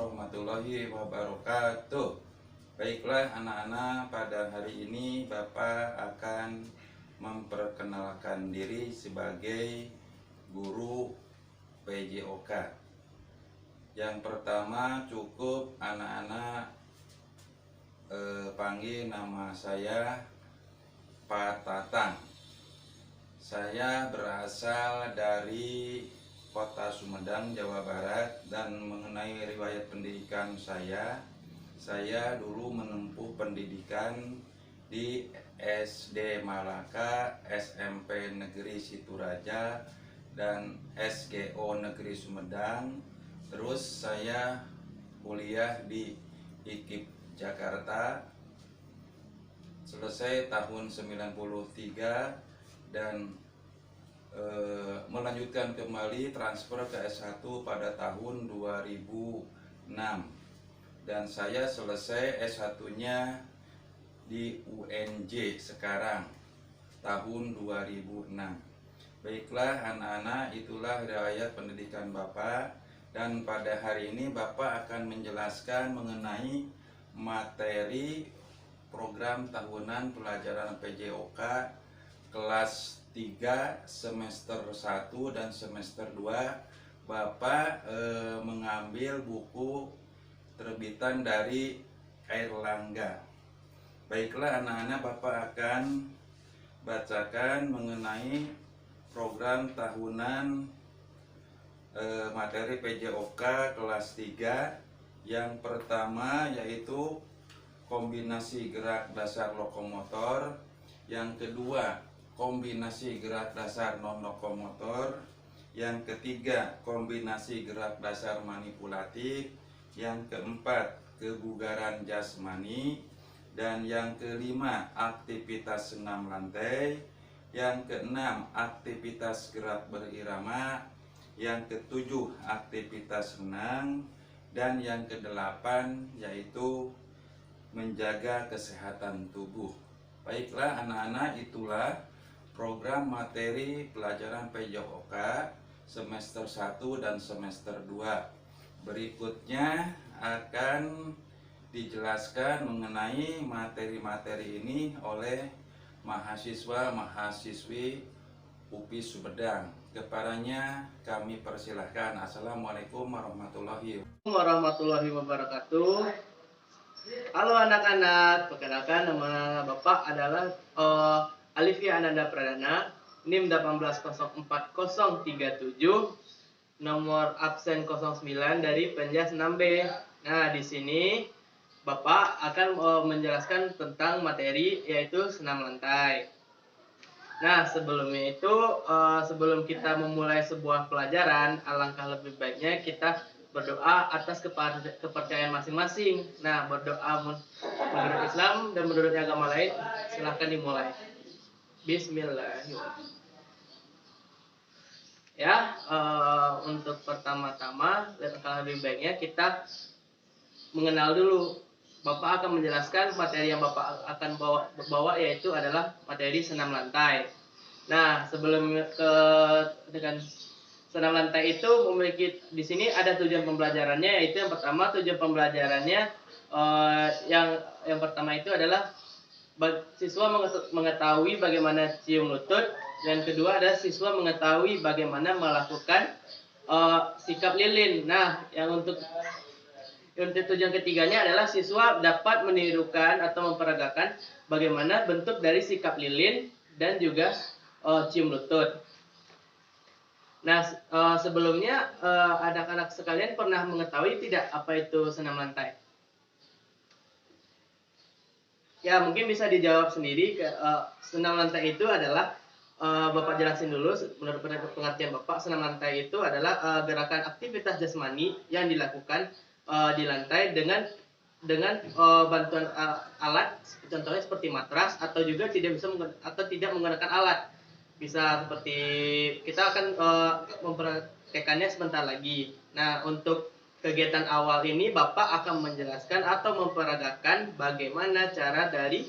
warahmatullahi wabarakatuh. Baiklah anak-anak, pada hari ini Bapak akan memperkenalkan diri sebagai guru PJOK. Yang pertama cukup anak-anak panggil nama saya Pak Tatang. Saya berasal dari Kota Sumedang, Jawa Barat, dan mengenai riwayat pendidikan saya dulu menempuh pendidikan di SD Malaka, SMP Negeri Situraja, dan SGO Negeri Sumedang. Terus saya kuliah di IKIP Jakarta selesai tahun 93 dan melanjutkan kembali transfer ke S1 pada tahun 2006, dan saya selesai S1-nya di UNJ sekarang tahun 2006. Baiklah anak-anak, itulah riwayat pendidikan Bapak, dan pada hari ini Bapak akan menjelaskan mengenai materi program tahunan pelajaran PJOK kelas 3 semester 1 dan semester 2. Bapak mengambil buku terbitan dari Airlangga. Baiklah anak-anak, Bapak akan bacakan mengenai program tahunan materi PJOK kelas 3. Yang pertama yaitu kombinasi gerak dasar lokomotor. Yang kedua kombinasi gerak dasar non-lokomotor. Yang ketiga kombinasi gerak dasar manipulatif. Yang keempat kebugaran jasmani. Dan yang kelima aktivitas senam lantai. Yang keenam aktivitas gerak berirama. Yang ketujuh aktivitas renang. Dan yang kedelapan yaitu menjaga kesehatan tubuh. Baiklah anak-anak, itulah program materi pelajaran PJOK semester 1 dan semester 2. Berikutnya akan dijelaskan mengenai materi-materi ini oleh mahasiswa-mahasiswi UPI Sumedang. Kepadanya kami persilahkan. Assalamualaikum warahmatullahi wabarakatuh. Halo anak-anak, perkenalkan nama Bapak adalah Alifia Ananda Pradana, NIM 1804037, nomor absen 09 dari Penjas 6B. Nah, di sini Bapak akan menjelaskan tentang materi yaitu senam lantai. Nah, sebelumnya itu sebelum kita memulai sebuah pelajaran, alangkah lebih baiknya kita berdoa atas kepercayaan masing-masing. Nah, berdoa menurut Islam dan menurut agama lain, silahkan dimulai. Bismillahirrahmanirrahim. Ya, untuk pertama-tama, alangkah lebih baiknya kita mengenal dulu. Bapak akan menjelaskan materi yang Bapak akan bawa yaitu adalah materi senam lantai. Nah, sebelum dengan senam lantai itu memiliki di sini ada tujuan pembelajarannya, yaitu yang pertama tujuan pembelajarannya yang pertama itu adalah siswa mengetahui bagaimana cium lutut, dan kedua adalah siswa mengetahui bagaimana melakukan sikap lilin. Nah, untuk tujuan ketiganya adalah siswa dapat menirukan atau memperagakan bagaimana bentuk dari sikap lilin dan juga cium lutut. Nah, sebelumnya anak-anak sekalian pernah mengetahui tidak apa itu senam lantai? Ya, mungkin bisa dijawab sendiri. Senam lantai itu adalah Bapak jelasin dulu menurut pengertian Bapak. Senam lantai itu adalah gerakan aktivitas jasmani yang dilakukan di lantai dengan bantuan alat, contohnya seperti matras, atau juga tidak menggunakan alat. Bisa seperti kita akan mempraktekannya sebentar lagi. Nah, untuk kegiatan awal ini Bapak akan menjelaskan atau memperagakan bagaimana cara dari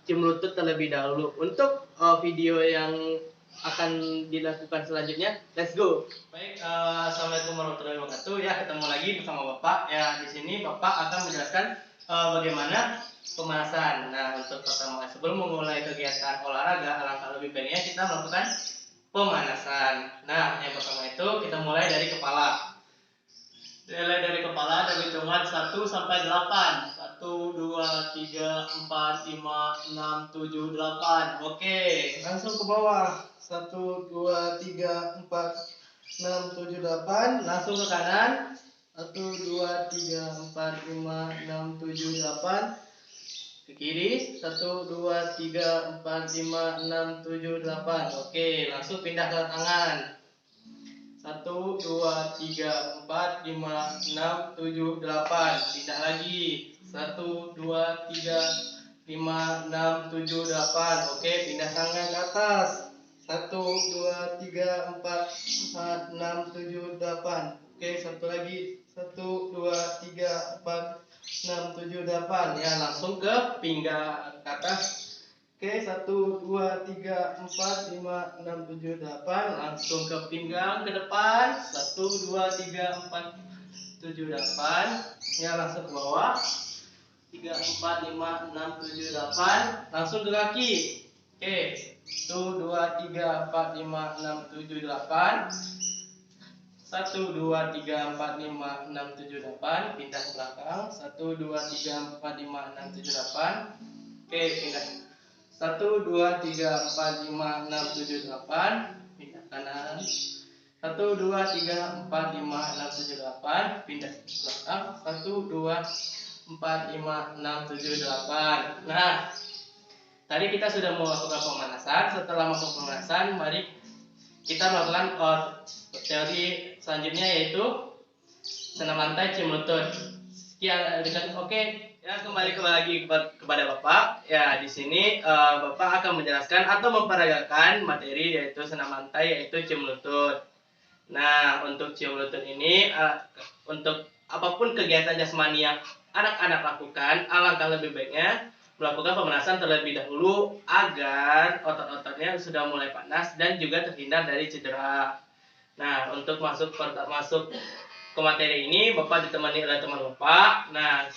cium lutut terlebih dahulu. Untuk video yang akan dilakukan selanjutnya. Let's go. Baik, assalamualaikum warahmatullahi wabarakatuh. Ya, ketemu lagi bersama Bapak. Ya, di sini Bapak akan menjelaskan bagaimana pemanasan. Nah, untuk pertama sebelum memulai kegiatan olahraga, alangkah lebih baiknya kita melakukan pemanasan. Nah, yang pertama itu kita mulai dari kepala. Mulai dari kepala dari hitungan 1 sampai 8. 1 2 3 4 5 6 7 8. Oke, langsung ke bawah. 1 2 3 4 6 7 8. Langsung ke kanan. 1 2 3 4 5 6 7 8. Ke kiri. 1 2 3 4 5 6 7 8. Oke, langsung pindah ke tangan. 1 2 3 4 5 6 7 8. Pindah lagi. 1 2 3 5 6 7 8. Oke, pindah tangan ke atas. 1 2 3 4 5 6 7 8. Oke, satu lagi. 1 2 3 4 6 7 8. Ya, langsung ke pinggang ke atas. Oke, 1 2 3 4 5 6 7 8. Langsung ke pinggang ke depan. 1 2 3 4 7 8. Ya, langsung ke bawah. 3 4 5 6 7 8. Langsung ke kaki. Oke, 1 2 3 4 5 6 7 8. 1 2 3 4 5 6 7 8. Pindah ke belakang. 1 2 3 4 5 6 7 8. Oke, pindah. 1 2 3 4 5 6 7 8. Pindah kanan. 1 2 3 4 5 6 7 8. Pindah ke belakang. 1 2 4 5 6 7 8. Nah, tadi kita sudah melakukan pemanasan. Setelah melakukan pemanasan, mari kita melakukan teori selanjutnya, yaitu senam lantai cium lutut. Sekian, oke. Ya, kembali lagi kepada Bapak. Ya, di sini Bapak akan menjelaskan atau memperagakan materi yaitu senam lantai, yaitu cium lutut. Nah, untuk cium lutut ini untuk apapun kegiatan jasmani yang anak-anak lakukan, alangkah lebih baiknya melakukan pemanasan terlebih dahulu agar otot-ototnya sudah mulai panas dan juga terhindar dari cedera. Nah, untuk masuk ke materi ini, Bapak ditemani oleh teman Bapak. Nah,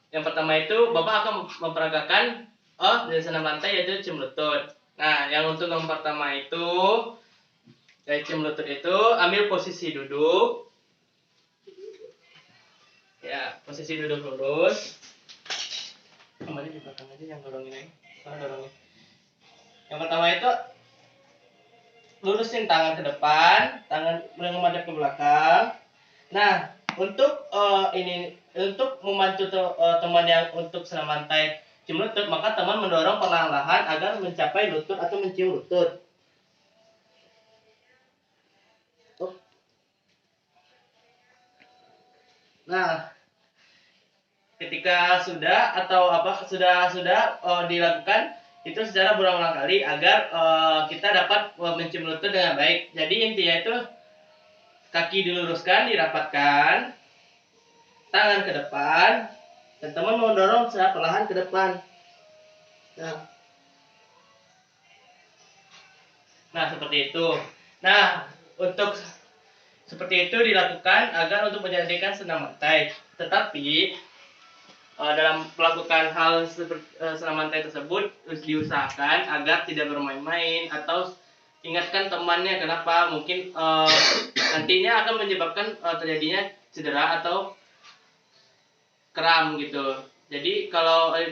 yang pertama itu Bapak akan memperagakan dari senam lantai, yaitu cium lutut. Nah, yang untuk yang pertama itu dari cium lutut itu ambil posisi duduk. Ya, posisi duduk lurus. Kembali di belakang aja, yang dorongin aja. Dorongin. Yang pertama itu lurusin tangan ke depan, tangan menghadap ke belakang. Nah, untuk untuk membantu teman yang untuk senam lantai cium lutut, maka teman mendorong perlahan-lahan agar mencapai lutut atau mencium lutut. Nah, ketika sudah dilakukan itu secara berulang-ulang kali agar kita dapat mencium lutut dengan baik. Jadi intinya itu kaki diluruskan, dirapatkan, tangan ke depan, dan teman mendorong secara perlahan ke depan. Nah, seperti itu. Nah, untuk seperti itu dilakukan agar untuk menjadikan senam lantai. Tetapi dalam melakukan hal seperti senam lantai tersebut diusahakan agar tidak bermain-main atau ingatkan temannya. Kenapa? Mungkin nantinya akan menyebabkan terjadinya cedera atau kram gitu. Jadi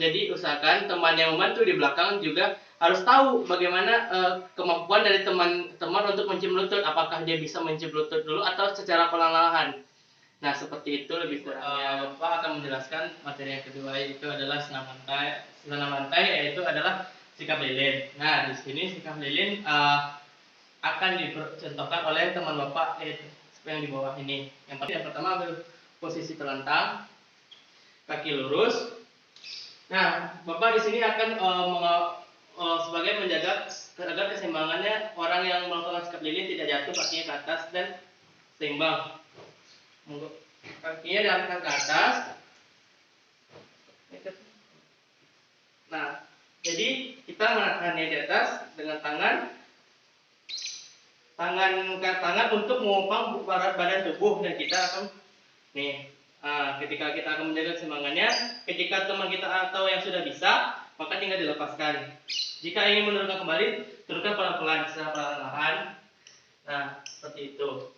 jadi usahakan teman yang membantu di belakang juga harus tahu bagaimana kemampuan dari teman-teman untuk mencium lutut. Apakah dia bisa mencium lutut dulu atau secara perlahan-lahan. Nah, seperti itu lebih kurangnya. Bapak akan menjelaskan materi yang kedua, yaitu adalah senam lantai. Senam lantai yaitu adalah sikap lilin. Nah, di sini sikap lilin akan dicontohkan oleh teman Bapak, yaitu yang di bawah ini. Yang pertama ambil posisi terlentang, kaki lurus. Nah, Bapak di sini akan sebagai menjaga agar keseimbangannya orang yang melakukan sikap lilin tidak jatuh kakinya ke atas dan seimbang. Kakinya diangkat ke atas. Nah, jadi kita menahannya di atas dengan tangan tangan untuk mengopang badan tubuh, dan kita akan nih ketika kita akan menjaga keseimbangannya, ketika teman kita atau yang sudah bisa, maka tinggal dilepaskan. Jika ingin menurunkan kembali, turunkan pelan-pelan secara perlahan-lahan. Nah, seperti itu.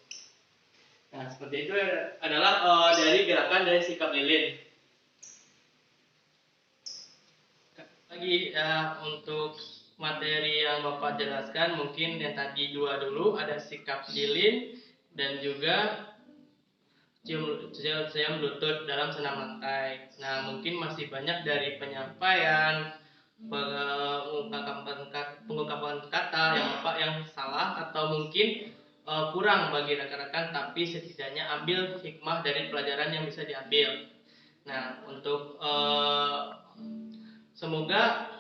Nah, seperti itu adalah dari gerakan dari sikap lilin. Lagi untuk materi yang Bapak jelaskan, mungkin yang tadi dua dulu, ada sikap lilin dan juga cium lutut dalam senam lantai. Nah, mungkin masih banyak dari penyampaian, pengungkapan kata yang salah atau mungkin kurang bagi rekan-rekan, tapi setidaknya ambil hikmah dari pelajaran yang bisa diambil. Nah, untuk semoga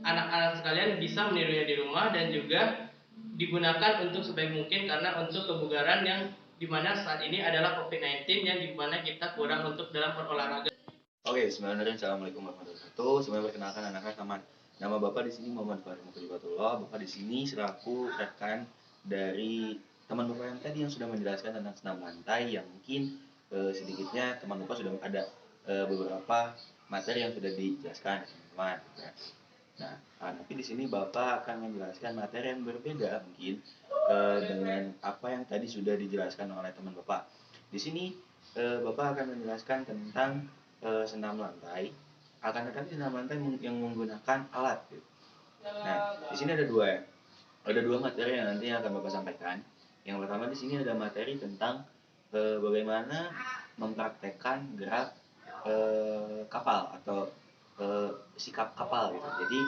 anak-anak sekalian bisa menirunya di rumah dan juga digunakan untuk sebaik mungkin, karena untuk kebugaran yang dimana saat ini adalah COVID-19 yang dimana kita kurang untuk dalam berolahraga. Oke, bismillahirrahmanirrahim. Assalamualaikum warahmatullahi wabarakatuh. Semuanya perkenalkan, anak-anak teman. Nama Bapak di sini Muhammad Farid Mukhlifatullah. Bapak di sini selaku rekan dari teman Bapak yang tadi yang sudah menjelaskan tentang senam lantai, yang mungkin sedikitnya teman Bapak sudah ada beberapa materi yang sudah dijelaskan teman-teman. Nah, tapi di sini Bapak akan menjelaskan materi yang berbeda mungkin dengan apa yang tadi sudah dijelaskan oleh teman Bapak. Di sini Bapak akan menjelaskan tentang senam lantai, akan tetapi senam lantai yang menggunakan alat. Nah, di sini ada dua materi yang nanti akan Bapak sampaikan. Yang pertama di sini ada materi tentang bagaimana mempraktekkan gerak kapal atau sikap kapal gitu. Jadi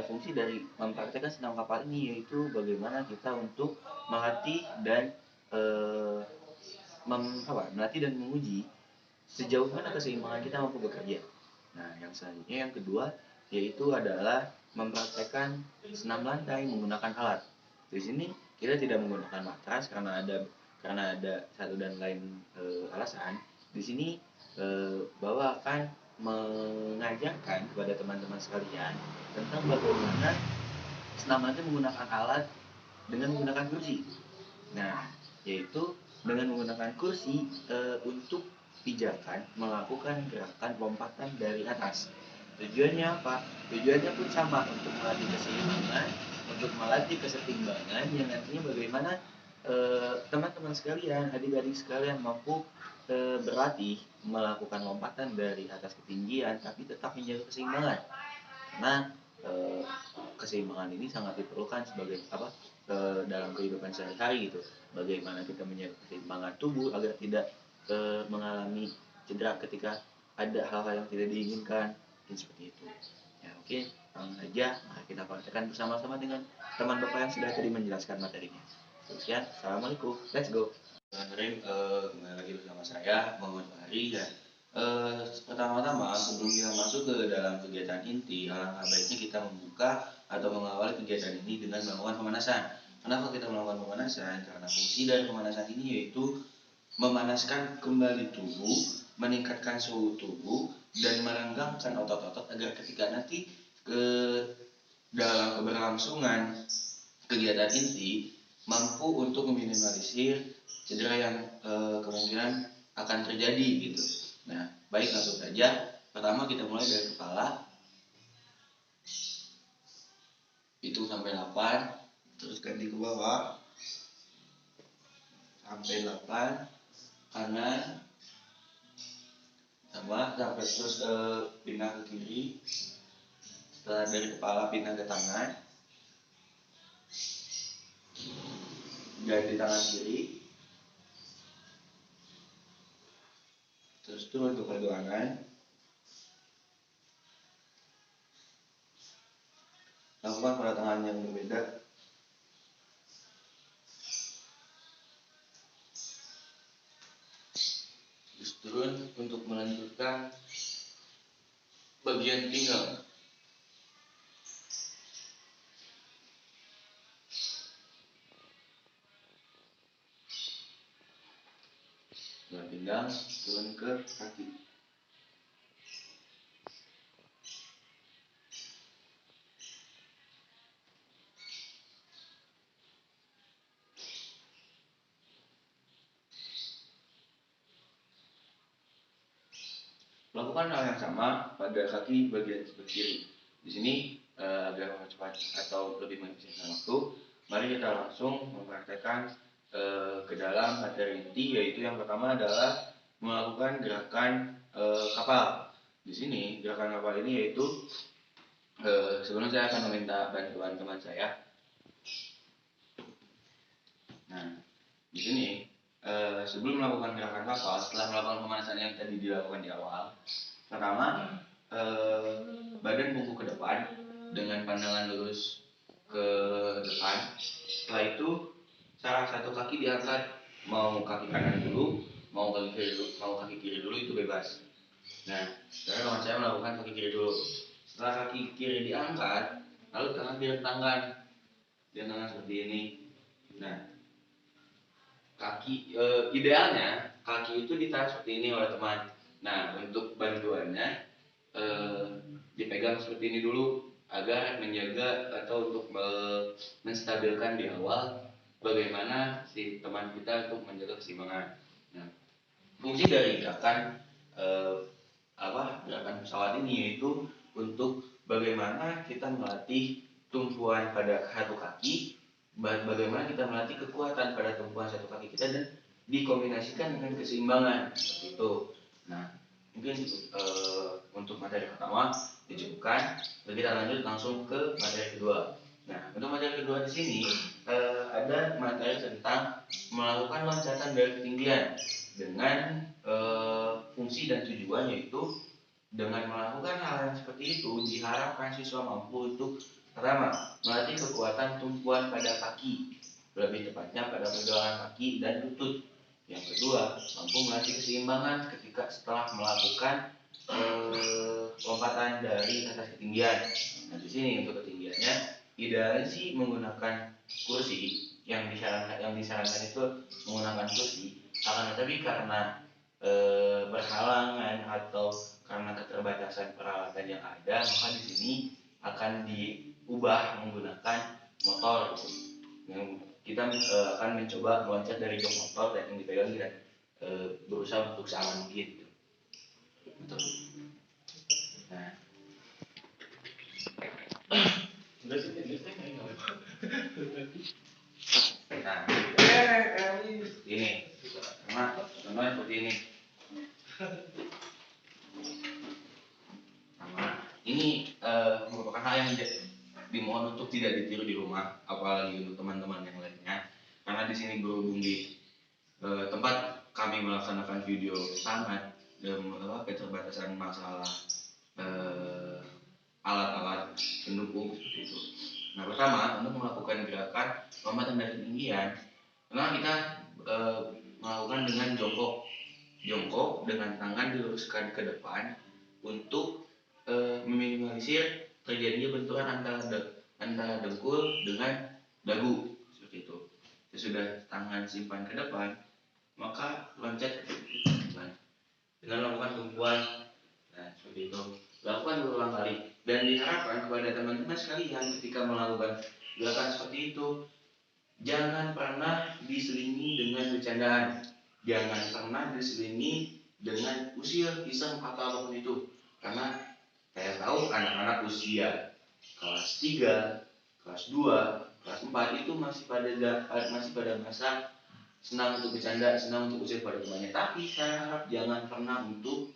fungsi dari mempraktekkan senam kapal ini yaitu bagaimana kita untuk melatih dan melatih dan menguji sejauh mana keseimbangan kita mampu bekerja. Nah, yang selanjutnya yang kedua yaitu adalah mempraktekkan senam lantai menggunakan alat. Di sini kita tidak menggunakan matras karena ada satu dan lain alasan. Di sini bahwa akan mengajarkan kepada teman-teman sekalian tentang bagaimana senam lantai menggunakan alat dengan menggunakan kursi. Nah, yaitu dengan menggunakan kursi untuk pijakan melakukan gerakan lompatan dari atas. Tujuannya apa? Tujuannya pun sama, untuk melatih keseimbangan, yang nantinya bagaimana teman-teman sekalian, adik-adik sekalian mampu berlatih melakukan lompatan dari atas ketinggian tapi tetap menjaga keseimbangan. Karena keseimbangan ini sangat diperlukan sebagai dalam kehidupan sehari-hari gitu. Bagaimana kita menjaga keseimbangan tubuh agar tidak mengalami cedera ketika ada hal-hal yang tidak diinginkan, mungkin seperti itu. Ya, oke, langsung saja mari kita praktekkan bersama-sama dengan teman Bapak yang sudah tadi menjelaskan materinya. Sekian, assalamualaikum, let's go. Kembali lagi bersama saya Muhammad Fahri. Dan pertama-tama sebelum kita masuk ke dalam kegiatan inti, alangkah baiknya kita membuka atau mengawali kegiatan ini dengan melakukan pemanasan. Kenapa kita melakukan pemanasan? Karena fungsi dari pemanasan ini yaitu memanaskan kembali tubuh, meningkatkan suhu tubuh, dan merenggangkan otot-otot agar ketika nanti dalam keberlangsungan kegiatan inti mampu untuk meminimalisir cedera yang kemungkinan akan terjadi gitu. Nah, baik, langsung saja. Pertama kita mulai dari kepala, hitung sampai 8, terus ganti ke bawah sampai 8, kanan sama sampai terus pindah ke kiri. Setelah dari kepala pindah ke tangan, ganti tangan kiri, terus turun ke pergelangan, lakukan pada tangan yang berbeda. Terus turun untuk melanjutkan bagian pinggang. Setelah pinggang, turun ke kaki. Lakukan hal yang sama pada kaki bagian sebelah kiri. Di sini agar cepat atau lebih mengefisienkan waktu, mari kita langsung mempraktekkan ke dalam materi inti, yaitu yang pertama adalah melakukan gerakan kapal. Di sini gerakan kapal ini yaitu sebelum saya akan meminta bantuan teman saya. Nah, di sini sebelum melakukan gerakan kapal, setelah melakukan pemanasan yang tadi dilakukan di awal, pertama badan bungkuk ke depan dengan pandangan lurus ke depan. Setelah itu salah satu kaki diangkat, mau kaki kanan dulu, mau kaki kiri dulu itu bebas. Nah, sekarang teman saya melakukan kaki kiri dulu. Setelah kaki kiri diangkat, lalu tangan direntangkan seperti ini. Nah, kaki idealnya kaki itu ditahan seperti ini oleh teman. Nah, untuk bantuannya dipegang seperti ini dulu agar menjaga atau untuk menstabilkan di awal bagaimana si teman kita untuk menjaga keseimbangan. Nah, fungsi dari gerakan gerakan pesawat ini yaitu untuk bagaimana kita melatih tumpuan pada satu kaki, bagaimana kita melatih kekuatan pada tumpuan satu kaki kita dan dikombinasikan dengan keseimbangan seperti itu. Nah, mungkin untuk materi pertama dicukupkan, dan kita lanjut langsung ke materi kedua. Nah, untuk materi kedua di sini ada materi tentang melakukan loncatan dari ketinggian dengan fungsi dan tujuan, yaitu dengan melakukan hal yang seperti itu diharapkan siswa mampu untuk pertama melatih kekuatan tumpuan pada kaki, lebih tepatnya pada pergelangan kaki dan lutut. Yang kedua, mampu melatih keseimbangan ketika setelah melakukan lompatan dari atas ketinggian. Nah, di sini untuk ketinggiannya idealnya sih menggunakan kursi. Yang disarankan itu menggunakan kursi. Akan tetapi karena berhalangan atau karena keterbatasan peralatan yang ada, maka di sini akan diubah menggunakan motor. Yang kita akan mencoba meloncat dari jok motor dan yang dipegang dan berusaha untuk seaman mungkin. Betul. Nah, ini contohnya seperti ini. Ini merupakan hal yang dimohon untuk tidak ditiru di rumah, apalagi untuk teman-teman yang lainnya, karena di sini berhubung di tempat kami melaksanakan video sangat keterbatasan masalah alat-alat pendukung seperti itu. Nah, pertama untuk melakukan gerakan lompatan dari ketinggian, karena kita melakukan dengan jongkok dengan tangan diluruskan ke depan untuk meminimalisir terjadinya benturan antara dengkul dengan dagu seperti itu. Sesudah tangan simpan ke depan, maka loncat ke depan dengan melakukan tumpuan. Nah, seperti itu. Lakukan berulang kali dan diharapkan kepada teman-teman sekalian ketika melakukan gerakan seperti itu jangan pernah diselingi dengan bercandaan, jangan pernah diselingi dengan usir, iseng atau apapun itu, karena saya tahu anak-anak usia kelas 3, kelas 2, kelas 4 itu masih pada masa senang untuk bercanda, senang untuk usir pada temannya. Tapi saya harap jangan pernah untuk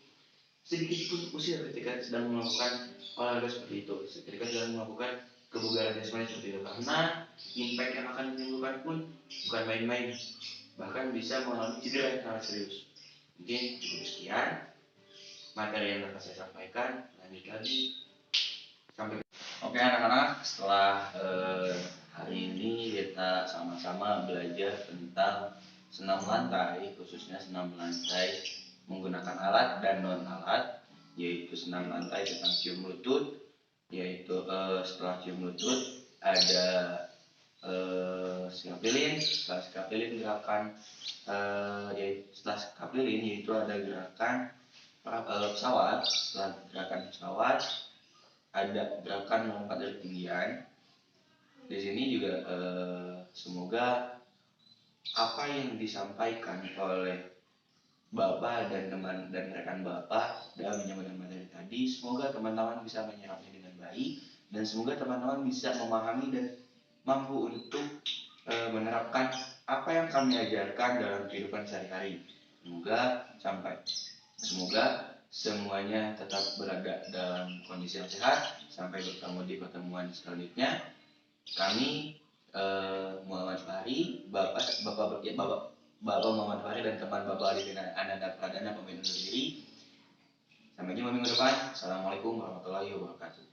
sedikit pun usir ketika sedang melakukan olahraga seperti itu, ketika sedang melakukan kebugaran jasmani seperti itu, karena impact yang akan ditimbulkan pun bukan main-main, bahkan bisa mengalami cedera yang sangat serius. Mungkin cukup sekian materi yang dapat saya sampaikan. Lanjut lagi sampai. Oke anak-anak, setelah hari ini kita sama-sama belajar tentang senam lantai, khususnya senam lantai menggunakan alat dan non alat, yaitu senam lantai tentang cium lutut, yaitu setelah cium lutut ada skapilin. Setelah skapilin gerakan setelah skapilin yaitu ada gerakan pesawat. Setelah gerakan pesawat ada gerakan melompat dari ketinggian. Di sini juga semoga apa yang disampaikan oleh Bapak dan teman dan rekan Bapak dalam menyampaikan materi tadi. Semoga teman-teman bisa menyerapnya dengan baik dan semoga teman-teman bisa memahami dan mampu untuk menerapkan apa yang kami ajarkan dalam kehidupan sehari-hari. Semoga semuanya tetap berada dalam kondisi yang sehat. Sampai bertemu di pertemuan selanjutnya. Kami Muhammad Fahri, Bapak Muhammad Fahri dan teman Bapak Alifina Ananda Pradana pemimpin sendiri. Sampai jumpa minggu depan. Assalamualaikum warahmatullahi wabarakatuh.